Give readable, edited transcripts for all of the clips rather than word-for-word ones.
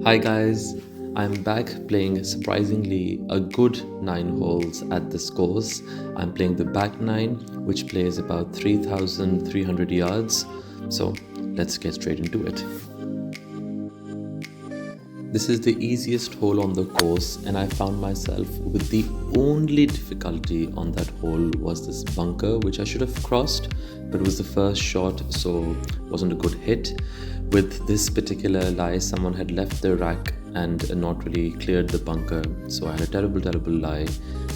Hi guys, I'm back playing surprisingly a good 9 holes at this course. I'm playing the back 9, which plays about 3,300 yards. So let's get straight into it. This is the easiest hole on the course, and I found myself with the only difficulty on that hole was this bunker, which I should have crossed, but it was the first shot, so wasn't a good hit. With this particular lie, someone had left the rack and not really cleared the bunker, so I had a terrible lie,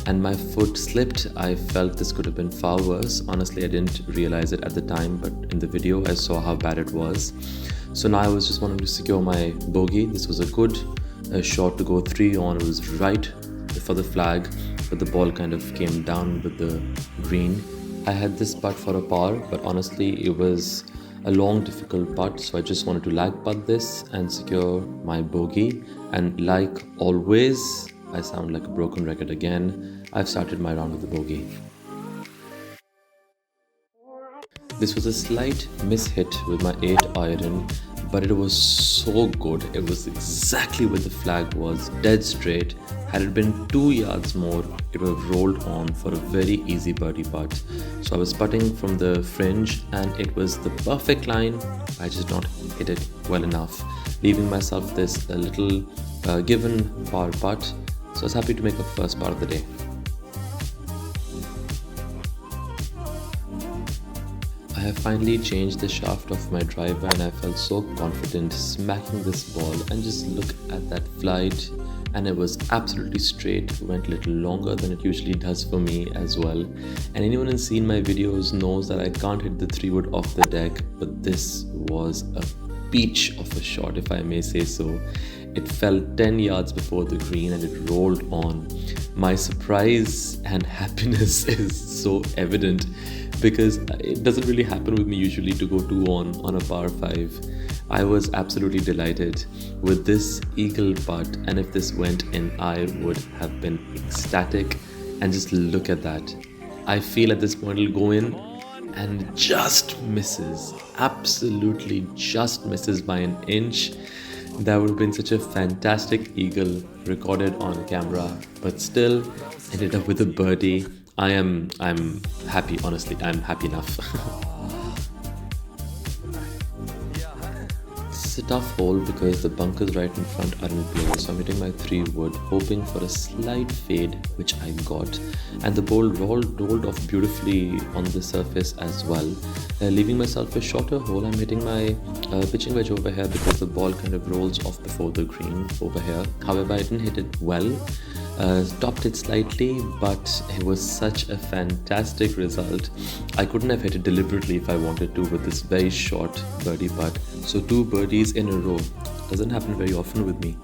and my foot slipped. I felt this could have been far worse. Honestly, I didn't realize it at the time, but in the video I saw how bad it was. So now I was just wanting to secure my bogey. This was a good shot to go 3 on. It was right for the flag, but the ball kind of came down with the green. I had this putt for a par, but honestly it was a long difficult putt, so I just wanted to lag putt this and secure my bogey. And like always, I sound like a broken record again, I've started my round with the bogey. This was a slight mishit with my 8 iron, but it was so good. It was exactly where the flag was, dead straight. Had it been 2 yards more, it would have rolled on for a very easy birdie putt. So I was putting from the fringe and it was the perfect line. I just not hit it well enough, leaving myself this a little given par putt. So I was happy to make a first par of the day. I have finally changed the shaft of my driver and I felt so confident smacking this ball, and just look at that flight, and it was absolutely straight. It went a little longer than it usually does for me as well. And anyone who's seen my videos knows that I can't hit the 3-wood off the deck, but this was a peach of a shot, if I may say so. It fell 10 yards before the green and it rolled on. My surprise and happiness is so evident because it doesn't really happen with me usually to go 2 on a par 5. I was absolutely delighted with this eagle putt, and if this went in, I would have been ecstatic. And just look at that. I feel at this point it'll go in and just misses, absolutely just misses by an inch. That would have been such a fantastic eagle recorded on camera, but still ended up with a birdie. I'm happy, honestly, I'm happy enough. It's a tough hole because the bunkers right in front are in play, so I'm hitting my 3-wood, hoping for a slight fade, which I got, and the ball rolled off beautifully on the surface as well, leaving myself a shorter hole. I'm hitting my pitching wedge over here because the ball kind of rolls off before the green over here. However, I didn't hit it well. Topped it slightly, but it was such a fantastic result. I couldn't have hit it deliberately if I wanted to with this very short birdie putt. So 2 birdies in a row doesn't happen very often with me.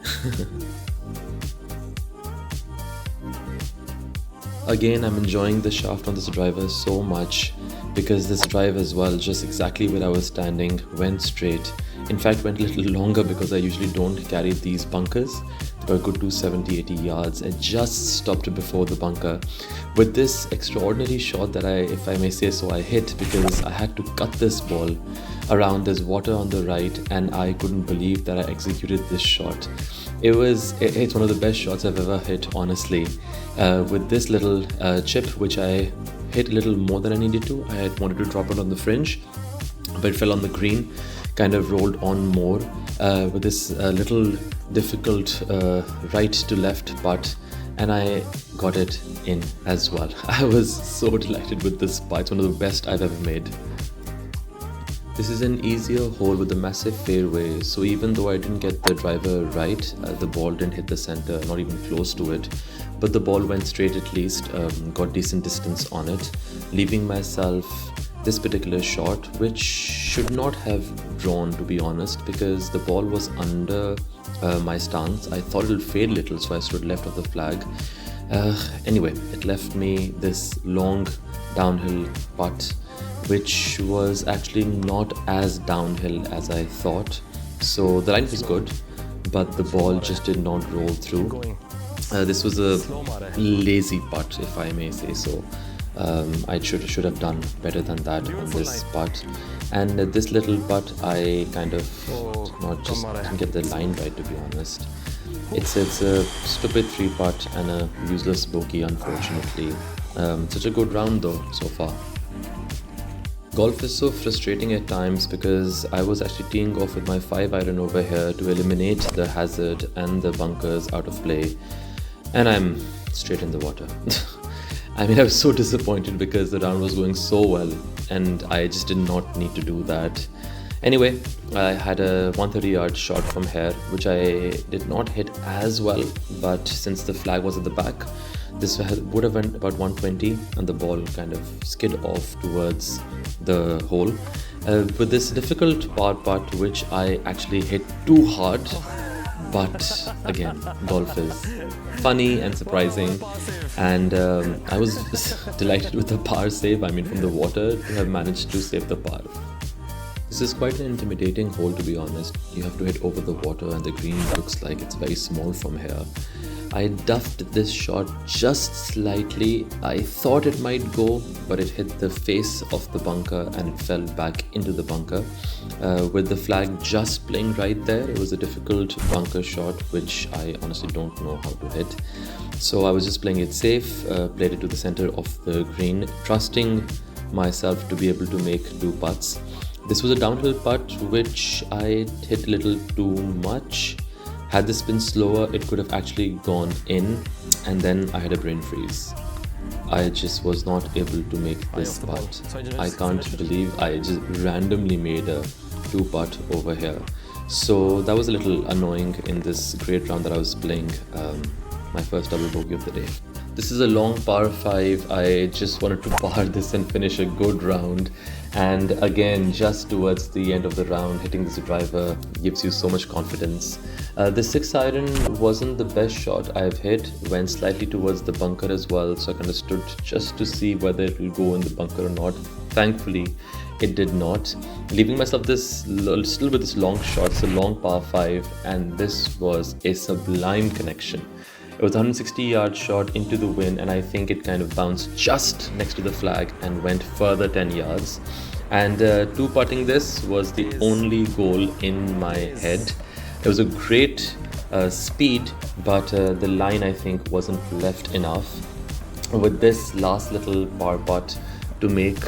Again, I'm enjoying the shaft on this driver so much because this drive as well, just exactly where I was standing, went straight. In fact, went a little longer because I usually don't carry these bunkers. They were a good 270-80 yards and just stopped before the bunker. With this extraordinary shot that if I may say so, I hit because I had to cut this ball around. There's water on the right and I couldn't believe that I executed this shot. It's one of the best shots I've ever hit, honestly. With this little chip, which I hit a little more than I needed to. I had wanted to drop it on the fringe, but it fell on the green, kind of rolled on more with this little difficult right to left putt, and I got it in as well. I was so delighted with this putt. It's one of the best I've ever made. This is an easier hole with a massive fairway, so even though I didn't get the driver right, the ball didn't hit the center, not even close to it, but the ball went straight at least, got decent distance on it, leaving myself this particular shot, which should not have drawn, to be honest, because the ball was under my stance. I thought it would fade a little, so I stood left of the flag. Anyway, it left me this long downhill putt, which was actually not as downhill as I thought. So the line was good, but the ball just did not roll through. This was a lazy putt, if I may say so. I should have done better than that on this putt. And this little putt, I kind of didn't get the line right, to be honest. It's a stupid 3 putt and a useless bogey, unfortunately. Such a good round though so far. Golf is so frustrating at times because I was actually teeing off with my 5-iron over here to eliminate the hazard and the bunkers out of play, and I'm straight in the water. I mean, I was so disappointed because the round was going so well and I just did not need to do that. Anyway, I had a 130-yard shot from here, which I did not hit as well, but since the flag was at the back, this would have went about 120 and the ball kind of skid off towards the hole. With this difficult par putt, which I actually hit too hard, but again, golf is funny and surprising, and I was delighted with the par save. I mean, from the water to have managed to save the par. This is quite an intimidating hole, to be honest. You have to hit over the water and the green looks like it's very small from here. I duffed this shot just slightly. I thought it might go, but it hit the face of the bunker and it fell back into the bunker. With the flag just playing right there, it was a difficult bunker shot, which I honestly don't know how to hit. So I was just playing it safe, played it to the center of the green, trusting myself to be able to make 2 putts. This was a downhill putt, which I hit a little too much. Had this been slower, it could have actually gone in, and then I had a brain freeze. I just was not able to make this putt. I can't believe I just randomly made a 2 putt over here. So that was a little annoying in this great round that I was playing, my first double bogey of the day. This is a long par 5. I just wanted to par this and finish a good round. And again, just towards the end of the round, hitting this driver gives you so much confidence. The 6-iron wasn't the best shot I've hit, went slightly towards the bunker as well, so I kind of stood just to see whether it will go in the bunker or not. Thankfully, it did not, leaving myself still with this long shot. It's a long par 5, and this was a sublime connection. It was a 160-yard shot into the wind, and I think it kind of bounced just next to the flag and went further 10 yards. And 2-putting this was the only goal in my head. It was a great speed, but the line, I think, wasn't left enough. With this last little par putt to make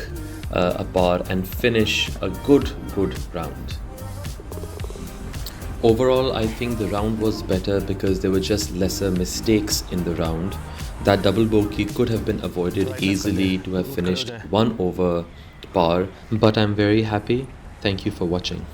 a par and finish a good round. Overall, I think the round was better because there were just lesser mistakes in the round. That double bogey could have been avoided easily to have finished 1 over par, but I'm very happy. Thank you for watching.